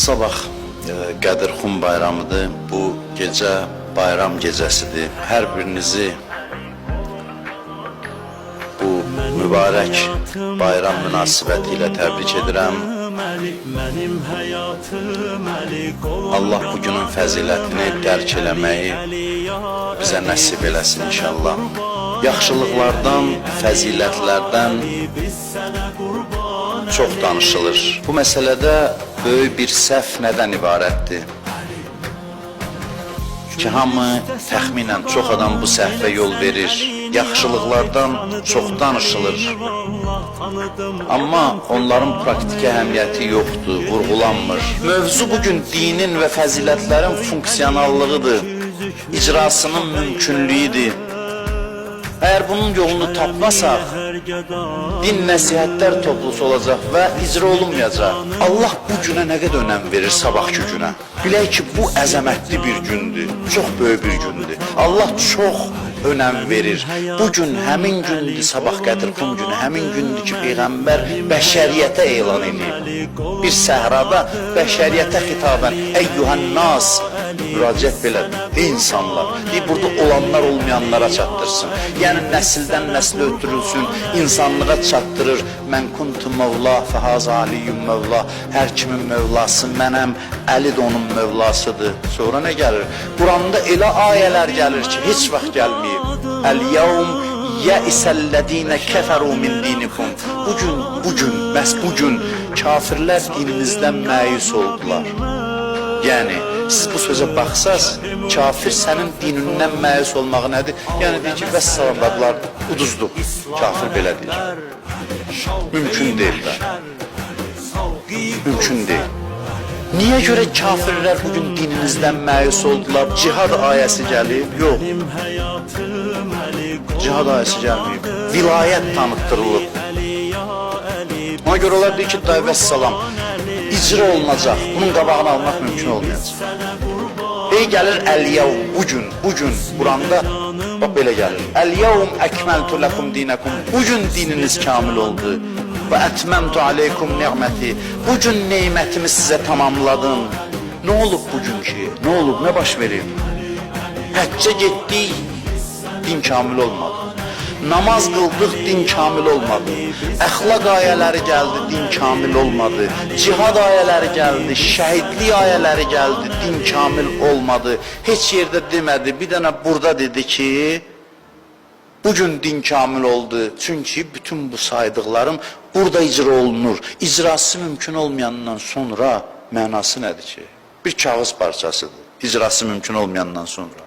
Sabah Qədirxum bayramıdır. Bu gecə bayram gecəsidir. Hər birinizi bu mübarək bayram münasibəti ilə təbrik edirəm. Allah bugünün fəzilətini dərk eləməyi bizə nəsib eləsin inşallah. Yaxşılıqlardan, fəzilətlərdən çox danışılır. Bu məsələdə böyük bir səhv nədən ibarətdir? Ki, hamı təxminən çox adam bu səhvə yol verir. Yaxşılıqlardan çox danışılır. Amma onların praktiki əhəmiyyəti yoxdur, vurğulanmır. Mövzu bugün dinin və fəzilətlərin funksionallığıdır, icrasının mümkünlüyüdür. Əgər bunun yolunu tapmasaq, din nəsihətlər toplusu olacaq və icra olunmayacaq. Allah bu günə nə qədər önəm verir sabahki günə? Bilək ki, bu əzəmətli bir gündür, çox böyük bir gündür. Allah çox önəm verir. Bugün həmin gündür, sabah Qədirxum günü, həmin gündür ki, Peyğəmbər bəşəriyyətə elan edir. Bir səhrada bəşəriyyətə xitabən, əyyuhən nas, müraciət belədir. Ey insanlar, burada olanlar olmayanlara çatdırsın. Yəni nəsildən nəslə ötürülsün, insanlığa çatdırır. Mən kuntu Mevla, fəhaz aliyyum Mevla. Hər kimin Mevlası mənəm, Əli də onun Mevlasıdır. Sonra nə gəlir? Quranda elə ayələr gəlir ki, heç vaxt gəlməyib. Əl-yevm yəisəllədinə kəfəru min dinikum. Bugün, məhz bugün kafirlər dininizdən məyus oldular. Yəni, siz bu sözə baxsaz, kafir sənin dinindən məyus olmağı nədir? Yəni, deyir ki, vəssalam, bunlar uduzdur. Kafir belə deyir. Mümkün deyil də. Mümkün deyil. Niyə görə kafirlər bugün dininizdən məyus oldular? Cihad ayəsi gəlib? Yox. Cihad ayəsi gəlməyib. Vilayət tanıtdırılıb. Ona görə olar deyir ki, vəssalam, icra olunacaq. Bunun qabağını almaq mümkün olmayacaq. Ey gəlir əl-yevm, bugün, Quranda bax belə gəlir. Əl-yevm əkməltu ləkum dinəkum. Bugün dininiz kamil oldu. Və ətməmtu aleykum ni'məti. Bugün neymətimi sizə tamamladım. Nə olub bugün ki? Nə olub, nə baş verib? Həccə getdik, din kamil olmadı. Namaz qıldıq, din kamil olmadı. Əxlaq ayələri gəldi, din kamil olmadı. Cihad ayələri gəldi, şəhidlik ayələri gəldi, din kamil olmadı. Heç yerdə demədi, bir dənə burada dedi ki, bugün din kamil oldu. Çünki bütün bu saydıqlarım burada icra olunur. İcrası mümkün olmayandan sonra mənası nədir ki? Bir kağız parçasıdır, icrası mümkün olmayandan sonra.